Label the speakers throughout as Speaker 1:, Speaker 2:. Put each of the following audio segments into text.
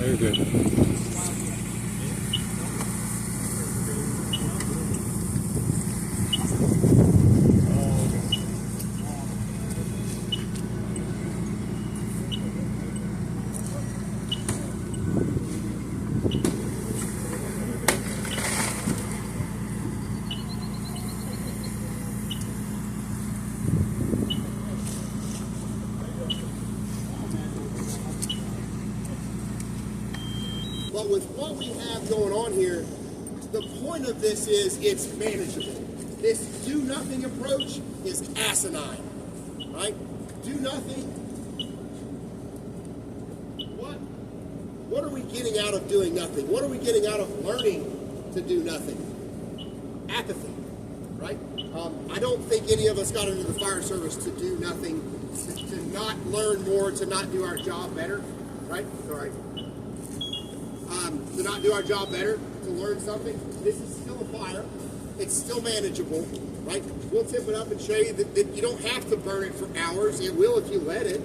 Speaker 1: Very good.
Speaker 2: But with what we have going on here, the point of this is it's manageable. This do-nothing approach is asinine, right? Do nothing. What are we getting out of doing nothing? What are we getting out of learning to do nothing? Apathy, right? I don't think any of us got into the fire service to do nothing, to not learn more, to not do our job better, right? Sorry. To not do our job better, to learn something. This is still a fire. It's still manageable, right? We'll tip it up and show you that you don't have to burn it for hours. It will if you let it,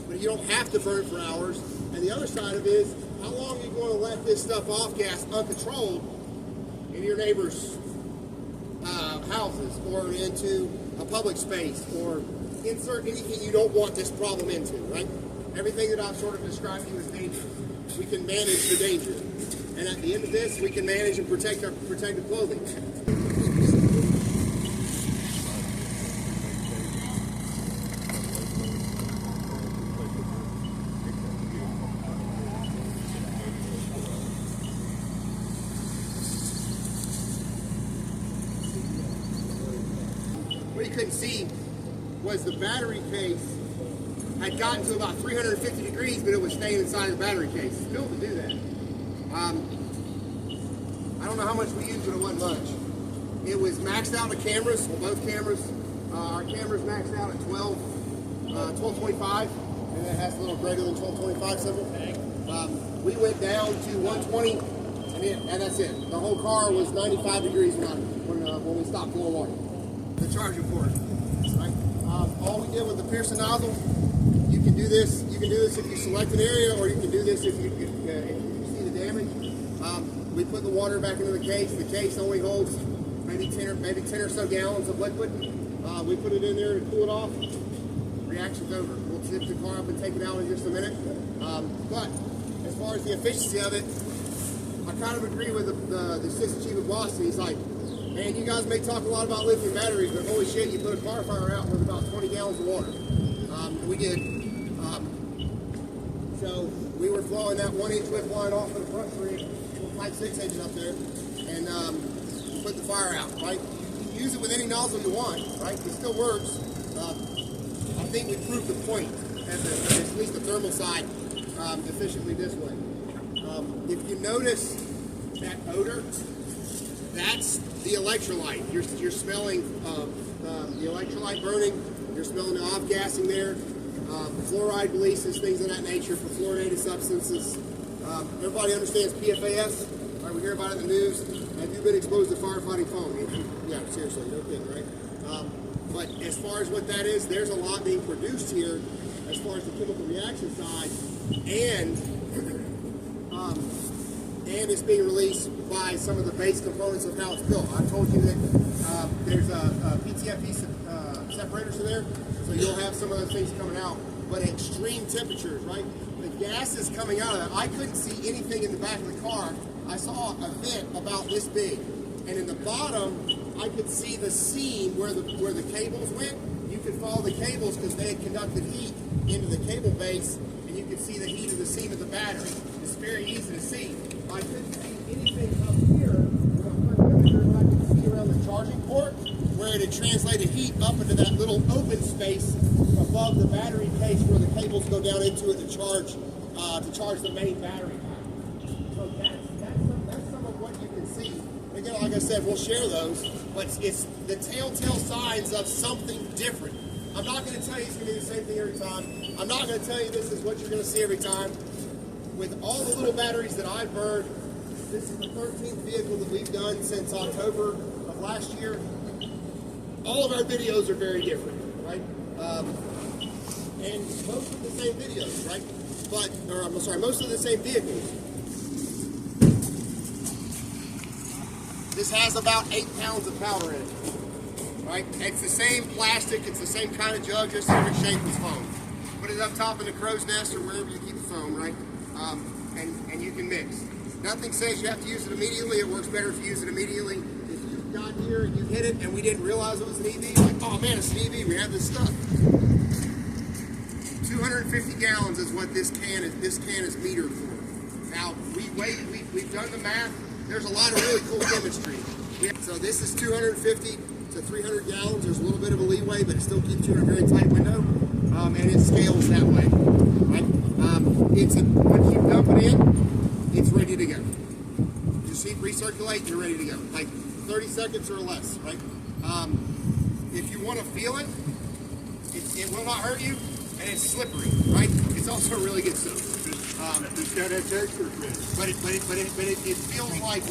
Speaker 2: but you don't have to burn it for hours. And the other side of it is, how long are you going to let this stuff off gas uncontrolled in your neighbor's houses or into a public space, or insert anything you don't want this problem into, right? Everything that I've sort of described to you as danger. We can manage the danger. And at the end of this, we can manage and protect our protective clothing. What you couldn't see was the battery case had gotten to about 350 degrees, but it was staying inside the battery case. Still to do that. I don't know how much we used, but it wasn't much. It was maxed out the cameras, well, both cameras. Our cameras maxed out at 1225, and it has a little greater than 1225 symbol. We went down to 120, and that's it. The whole car was 95 degrees when we stopped blowing water. The charging port, right? All we did with the Pearson nozzle. You can do this. You can do this if you select an area, or you can do this if you see the damage. We put the water back into the case. The case only holds maybe 10 or so gallons of liquid. We put it in there to cool it off. Reaction's over. We'll tip the car up and take it out in just a minute. But as far as the efficiency of it, I kind of agree with the assistant chief of Boston. He's like, man, you guys may talk a lot about lithium batteries, but holy shit, you put a car fire out with about 20 gallons of water. We did. So we were flowing that 1-inch whip line off of the front tree, pipe 6 inches up there, and put the fire out, right? You can use it with any nozzle you want, right? It still works. I think we proved the point, at least the thermal side, efficiently this way. If you notice that odor, that's the electrolyte. You're smelling the electrolyte burning. You're smelling the off-gassing there. Fluoride releases, things of that nature for fluorinated substances. Everybody understands PFAS. Right, we hear about it in the news. Have you been exposed to firefighting foam? Yeah, seriously, no kidding, right? But as far as what that is, there's a lot being produced here as far as the chemical reaction side, and it's being released by some of the base components of how it's built. I told you that there's a PTFE separators in there, so you'll have some of those things coming out, but at extreme temperatures, right? The gas is coming out of that. I couldn't see anything in the back of the car. I saw a vent about this big, and in the bottom, I could see the seam where the cables went. You could follow the cables because they had conducted heat into the cable base, and you could see the heat of the seam of the battery. It's very easy to see. I couldn't see anything up here with a temperature, but I could see around the charging port where it had translated heat up into that little open space above the battery case where the cables go down into it to charge the main battery pack. So that's some of what you can see. Again, like I said, we'll share those, but it's the telltale signs of something different. I'm not going to tell you it's going to be the same thing every time. I'm not going to tell you this is what you're going to see every time. With all the little batteries that I've burned, this is the 13th vehicle that we've done since October of last year. All of our videos are very different, right? And most of the same videos, right? Most of the same vehicles. This has about 8 pounds of powder in it, right? It's the same plastic, it's the same kind of jug, just different shape as foam. Put it up top in the crow's nest or wherever you keep the foam, right? And you can mix. Nothing says you have to use it immediately. It works better if you use it immediately. If you got here and you hit it and we didn't realize it was an EV, like, oh man, it's an EV, we have this stuff. 250 gallons is what this can is metered for. Now, we've done the math. There's a lot of really cool chemistry. So this is 250 to 300 gallons. There's a little bit of a leeway, but it still keeps you in a very tight window. And it scales that way, right? Once you dump it in, it's ready to go. You see, recirculate, you're ready to go. Like 30 seconds or less, right? If you want to feel it, it will not hurt you, and it's slippery, right? It's also really good soap.
Speaker 1: It's got that texture,
Speaker 2: but it feels like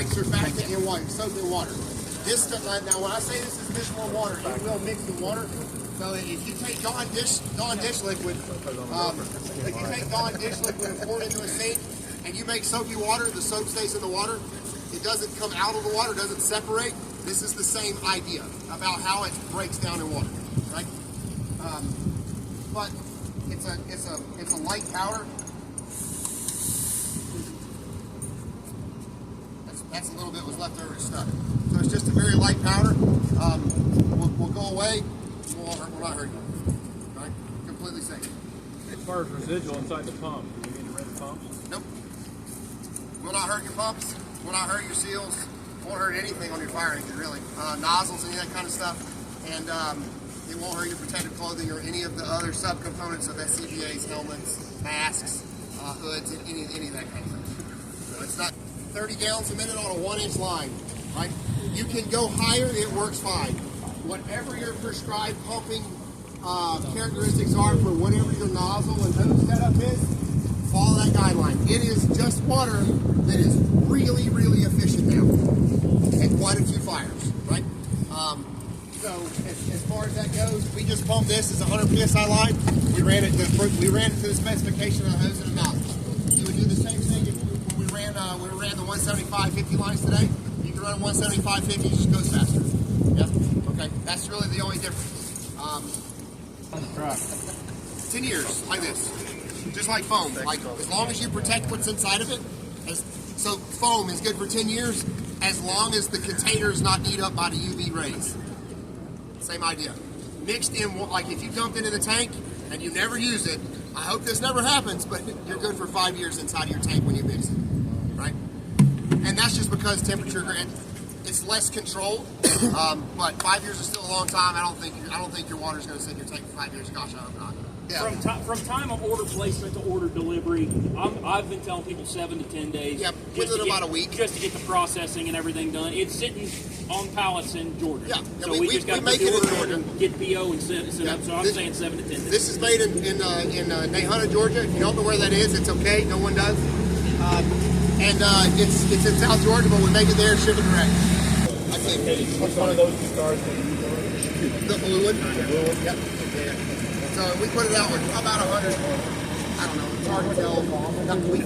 Speaker 2: surfactant in water, soap in water. This now, when I say this is mixable water, it will mix the water. So if you take Dawn dish liquid, and pour it into a sink, and you make soapy water, the soap stays in the water. It doesn't come out of the water, doesn't separate. This is the same idea about how it breaks down in water, right? But it's a light powder. That's a little bit was left over stuff. So it's just a very light powder. Will go away. Will not hurt you. Right? Completely safe.
Speaker 1: As far as residual inside the pump, do you need to rinse pumps?
Speaker 2: Nope. Will not hurt your pumps. Will not hurt your seals. Won't hurt anything on your fire engine, really. Nozzles, any of that kind of stuff. And it won't hurt your protective clothing or any of the other subcomponents of SCBA's, helmets, masks, hoods, any of that kind of thing. So it's not 30 gallons a minute on a 1-inch line, right? You can go higher, it works fine. Whatever your prescribed pumping characteristics are for whatever your nozzle and hose setup is, follow that guideline. It is just water that is really, really efficient now at quite a few fires, right? So as far as that goes, we just pumped this. It's a 100 psi line. We ran it to the specification of the hose and the nozzle. You would do the same thing when we ran the 175/50 lines today. You can run 175/50, it just goes faster. Yeah. Okay. That's really the only difference. 10 years like this, just like foam. Like as long as you protect what's inside of it. So foam is good for 10 years as long as the container is not eaten up by the UV rays. Same idea. Mixed in, like if you dumped it in the tank and you never use it, I hope this never happens, but you're good for 5 years inside of your tank when you mix it, right? And that's just because temperature, it's less controlled, but 5 years is still a long time. I don't think your water's going to sit in your tank for 5 years. Gosh, I hope not. Yeah.
Speaker 3: From time of order placement to order delivery, I've been telling people 7 to 10 days.
Speaker 2: Yep, within about a week.
Speaker 3: Just to get the processing and everything done. It's sitting on pallets in Georgia.
Speaker 2: Yeah,
Speaker 3: so we just got to
Speaker 2: make it in Georgia.
Speaker 3: Get PO and set up. So I'm saying 7 to 10 days.
Speaker 2: This is made in Nahunta, Georgia. If you don't know where that is, it's okay. No one does. It's in South Georgia, but we make it there and ship it direct. I think.
Speaker 1: What's one of those two cars?
Speaker 2: The blue one. Yep. So we put it out with about 100. I don't know. It's hard to tell. We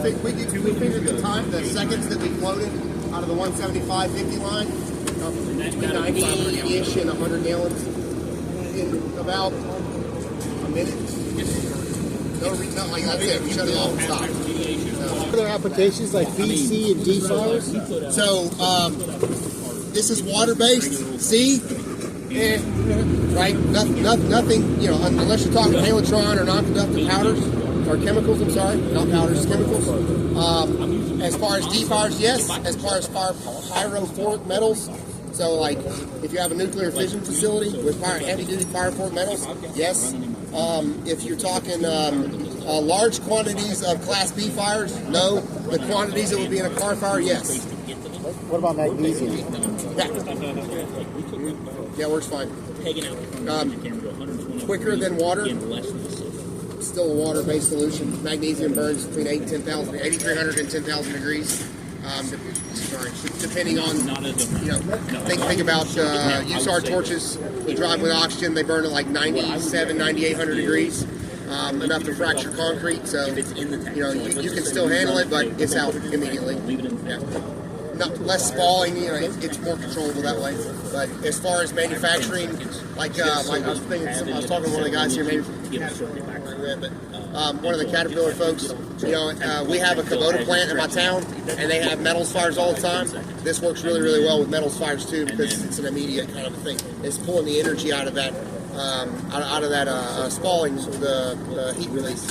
Speaker 2: figured the time, the seconds that we floated out of the 175/50 line, between 90-ish and 100 gallons in about a minute. No, like that's it. We shut it off and stopped.
Speaker 4: Other applications like B, C, and D fires?
Speaker 2: So this is water-based. C, right? Nothing, you know, unless you're talking halotron or non-conductive powders, or chemicals, I'm sorry, not powders, chemicals. As far as defires, yes. As far as pyrophoric metals, so like if you have a nuclear fission facility with heavy-duty pyrophoric metals, yes. If you're talking large quantities of Class B fires, no. The quantities that would be in a car fire, yes.
Speaker 4: What about magnesium?
Speaker 2: Yeah, works fine. Quicker than water. Still a water-based solution. Magnesium burns between 8,300 and 10,000 degrees. Depending on, you know, think about USAR torches. You drive with oxygen, they burn at like 97, 9,800 degrees. Enough to fracture concrete, so you know you can still handle it, but it's out immediately. Yeah. Less spalling, you know, it's more controllable that way. But as far as manufacturing, like I was talking to one of the guys here, maybe one of the Caterpillar folks, you know, we have a Kubota plant in my town, and they have metals fires all the time. This works really, really well with metals fires too, because it's an immediate kind of a thing. It's pulling the energy out of that, spalling, the heat release.